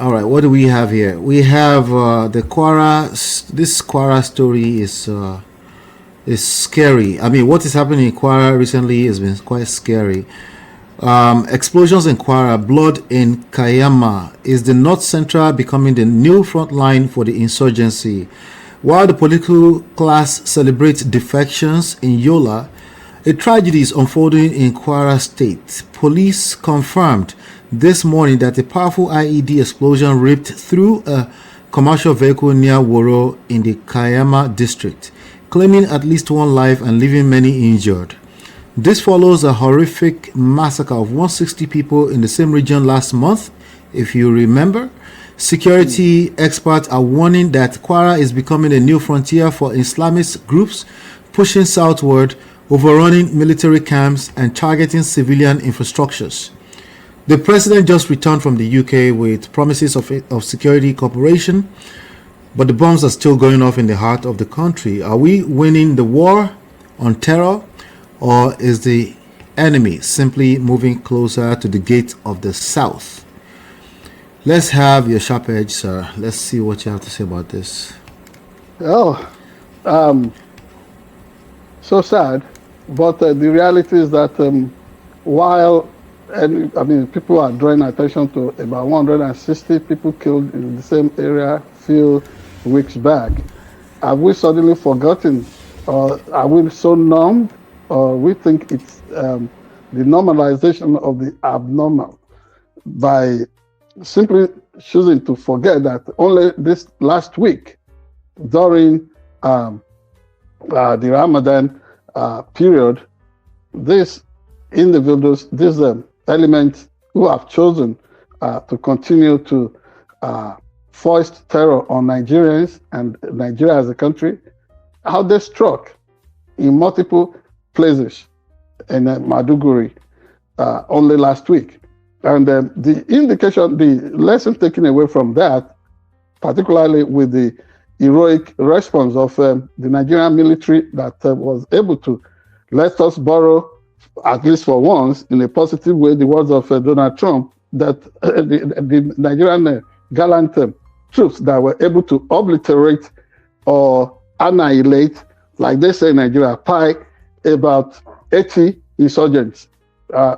All right, what do we have here? We have the Kwara. This Kwara story is scary. I mean, what is happening in Kwara recently has been quite scary. Explosions in Kwara, blood in Kayama. Is the North Central becoming the new front line for the insurgency? While the political class celebrates defections in Yola, a tragedy is unfolding in Kwara State. Police confirmed this morning that a powerful IED explosion ripped through a commercial vehicle near Woro in the Kayama district, claiming at least one life and leaving many injured. This follows a horrific massacre of 160 people in the same region last month, if you remember. Security experts are warning that Kwara is becoming a new frontier for Islamist groups pushing southward, overrunning military camps and targeting civilian infrastructures. The president just returned from the UK with promises of security cooperation, but the bombs are still going off in the heart of the country. Are we winning the war on terror, or is the enemy simply moving closer to the gate of the south? Let's have your sharp edge, sir. Let's see what you have to say about this. Oh, so sad. But the reality is that while people are drawing attention to about 160 people killed in the same area a few weeks back, have we suddenly forgotten, or are we so numb, or we think it's the normalization of the abnormal by simply choosing to forget that only this last week during the Ramadan period, these individuals, these elements who have chosen to continue to foist terror on Nigerians and Nigeria as a country, how they struck in multiple places in Maduguri only last week. And the indication, the lesson taken away from that, particularly with the heroic response of the Nigerian military that was able to let us borrow, at least for once, in a positive way, the words of Donald Trump, that the Nigerian gallant troops that were able to obliterate or annihilate, like they say in Nigeria, about 80 insurgents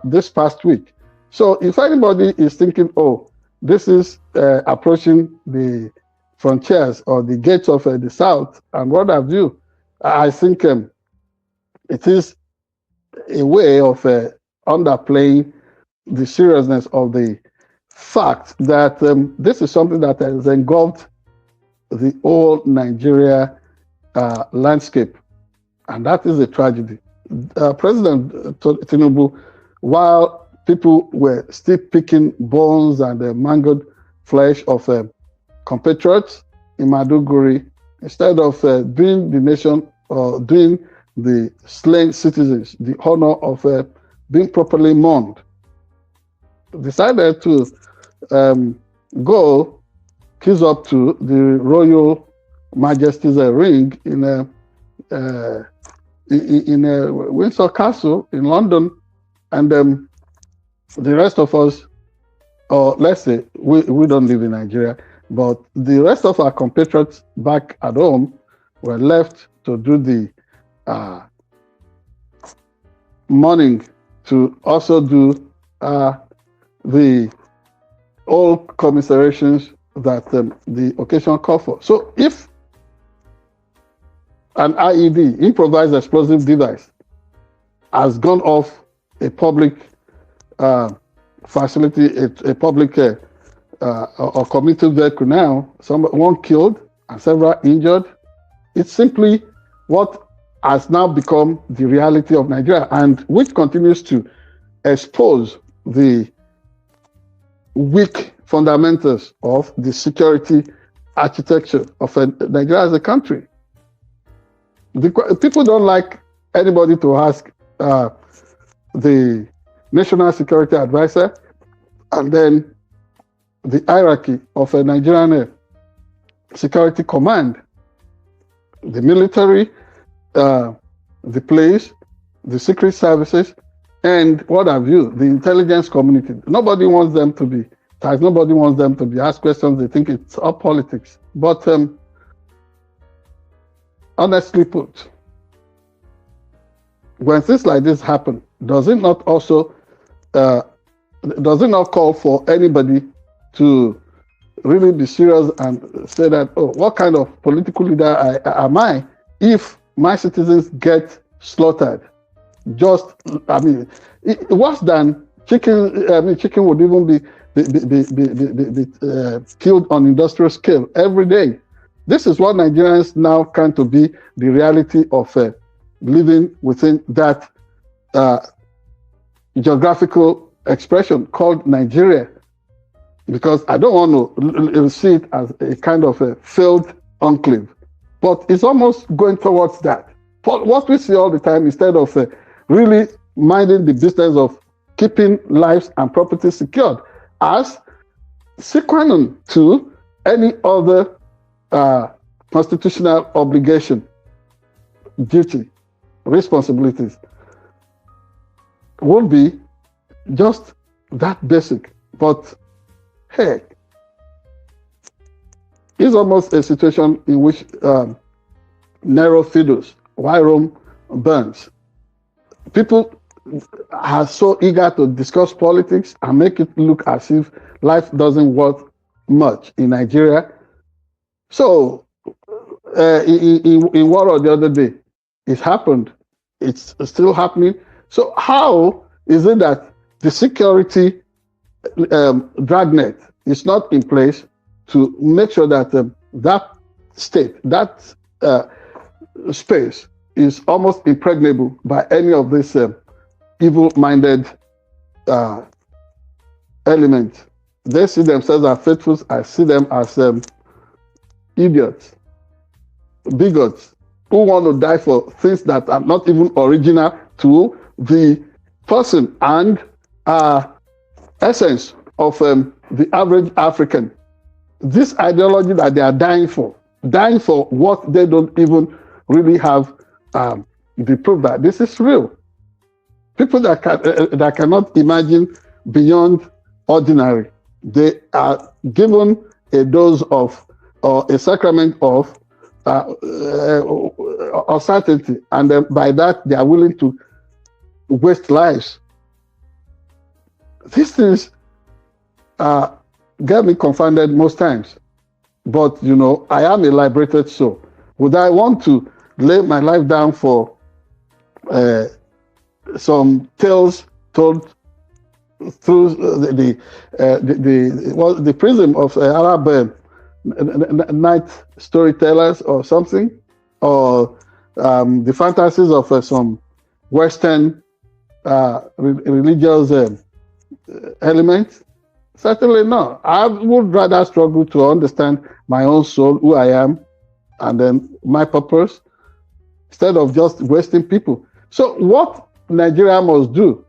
this past week. So if anybody is thinking, oh, this is approaching the frontiers or the gates of the South and what have you, I think it is a way of underplaying the seriousness of the fact that this is something that has engulfed the whole Nigeria landscape, and that is a tragedy. President Tinubu, while people were still picking bones and mangled flesh of compatriots in Maduguri, instead of doing the nation or doing the slain citizens the honor of being properly mourned, decided to go kiss up to the Royal Majesty's ring in Windsor Castle in London, and the rest of us, or let's say we don't live in Nigeria, but the rest of our compatriots back at home were left to do the mourning, to also do the all commiserations that the occasion called for. So if an IED, improvised explosive device, has gone off a public facility, a public or community vehicle now, one killed and several injured, it's simply what has now become the reality of Nigeria, and which continues to expose the weak fundamentals of the security architecture of Nigeria as a country. People don't like anybody to ask the National Security Advisor and then the hierarchy of a Nigerian Security Command, the military, the police, the secret services, and what have you, the intelligence community. Nobody wants them to be ties. Nobody wants them to be asked questions. They think it's all politics. But honestly put, when things like this happen, does it not also does it not call for anybody to really be serious and say that, oh, what kind of political leader am I if my citizens get slaughtered? Just, I mean, worse than chicken. I mean, chicken would even be killed on industrial scale every day. This is what Nigerians now come to be the reality of living within that geographical expression called Nigeria. Because I don't want to see it as a kind of a failed enclave, but it's almost going towards that. But what we see all the time, instead of really minding the business of keeping lives and property secured, as sequel to any other constitutional obligation, duty, responsibilities, would be just that basic. But hey, it's almost a situation in which narrow fiddles, while Rome burns. People are so eager to discuss politics and make it look as if life doesn't worth much in Nigeria. So, in Kwara the other day, it happened. It's still happening. So, how is it that the security dragnet is not in place to make sure that that state, that space is almost impregnable by any of these evil-minded elements? They see themselves as faithful. I see them as idiots, bigots, who want to die for things that are not even original to the person and essence of the average African. This ideology that they are dying for what they don't even really have the proof that this is real. People that cannot imagine beyond ordinary, they are given a dose of, or a sacrament of uncertainty, and then by that they are willing to waste lives. These things get me confounded most times. But, you know, I am a liberated soul. Would I want to lay my life down for some tales told through the prism of Arab night storytellers or something, or the fantasies of some Western religious elements? Certainly not. I would rather struggle to understand my own soul, who I am, and then my purpose, instead of just wasting people. So what Nigeria must do,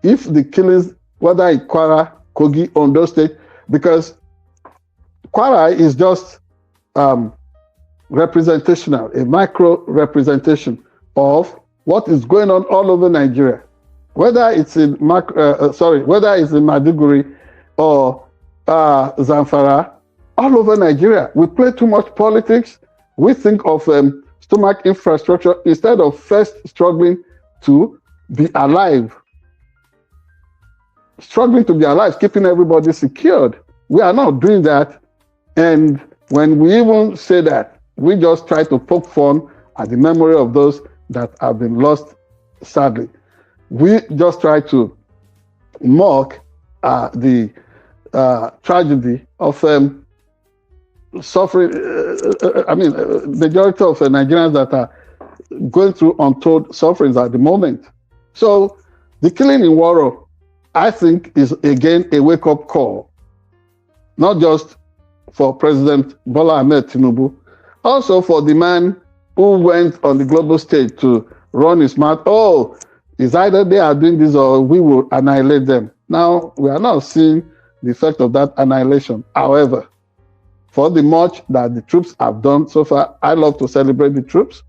if the killings, whether in Kwara, Kogi, Ondo State, because Kwara is just representational, a micro representation of what is going on all over Nigeria. Whether it's in whether it's in Maiduguri or Zamfara, all over Nigeria, we play too much politics. We think of stomach infrastructure instead of first struggling to be alive. Struggling to be alive, keeping everybody secured. We are not doing that. And when we even say that, we just try to poke fun at the memory of those that have been lost, sadly. We just try to mock the tragedy of suffering. Majority of Nigerians that are going through untold sufferings at the moment. So the killing in Kwara, I think, is again a wake-up call, not just for President Bola Ahmed Tinubu, also for the man who went on the global stage to run his mouth. Oh, it's either they are doing this or we will annihilate them. Now, we are not seeing the effect of that annihilation. However, for the much that the troops have done so far, I love to celebrate the troops.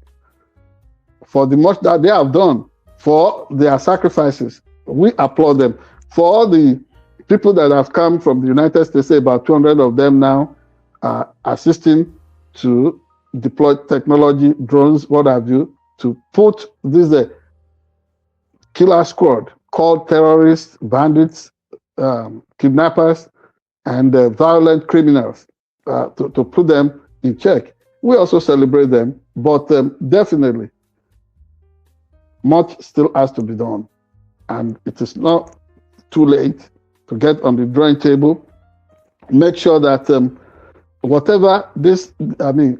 For the much that they have done, for their sacrifices, we applaud them. For the people that have come from the United States, say about 200 of them now, are assisting to deploy technology, drones, what have you, to put this killer squad called terrorists, bandits, kidnappers, and violent criminals to put them in check. We also celebrate them, but definitely much still has to be done. And it is not too late to get on the drawing table, make sure that whatever this,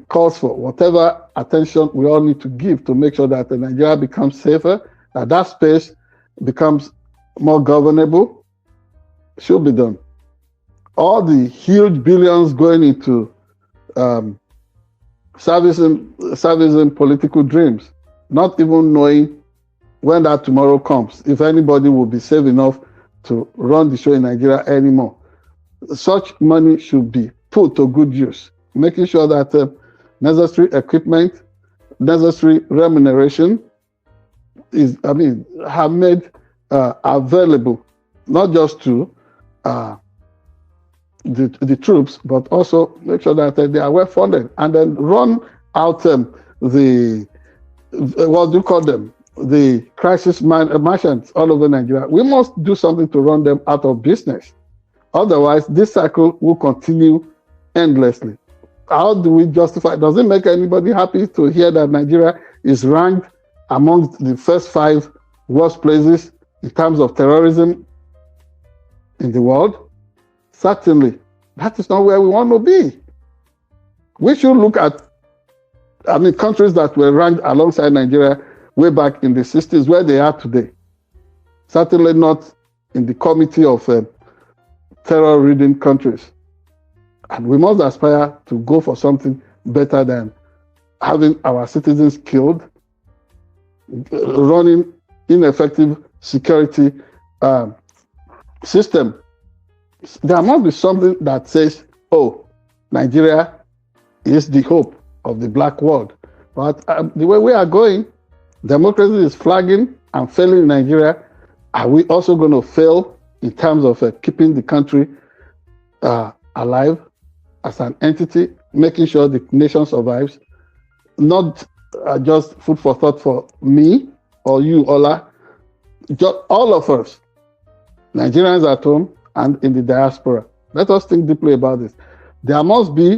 calls for, whatever attention we all need to give to make sure that Nigeria becomes safer, that space becomes more governable, should be done. All the huge billions going into servicing political dreams, not even knowing when that tomorrow comes, if anybody will be safe enough to run the show in Nigeria anymore. Such money should be put to good use, making sure that necessary equipment, necessary remuneration have made available, not just to the troops, but also make sure that they are well funded, and then run out the what do you call them? The crisis merchants all over Nigeria. We must do something to run them out of business. Otherwise, this cycle will continue endlessly. How do we justify? Does it make anybody happy to hear that Nigeria is ranked among the first 5 worst places in terms of terrorism in the world? Certainly, that is not where we want to be. We should look at, countries that were ranked alongside Nigeria way back in the 60s, where they are today. Certainly not in the committee of terror-ridden countries. And we must aspire to go for something better than having our citizens killed, running ineffective security system. There must be something that says, oh, Nigeria is the hope of the black world. But the way we are going, democracy is flagging and failing in Nigeria. Are we also going to fail in terms of keeping the country alive as an entity, making sure the nation survives? Not just food for thought for me or you, Ola, just all of us, Nigerians at home and in the diaspora. Let us think deeply about this. There must be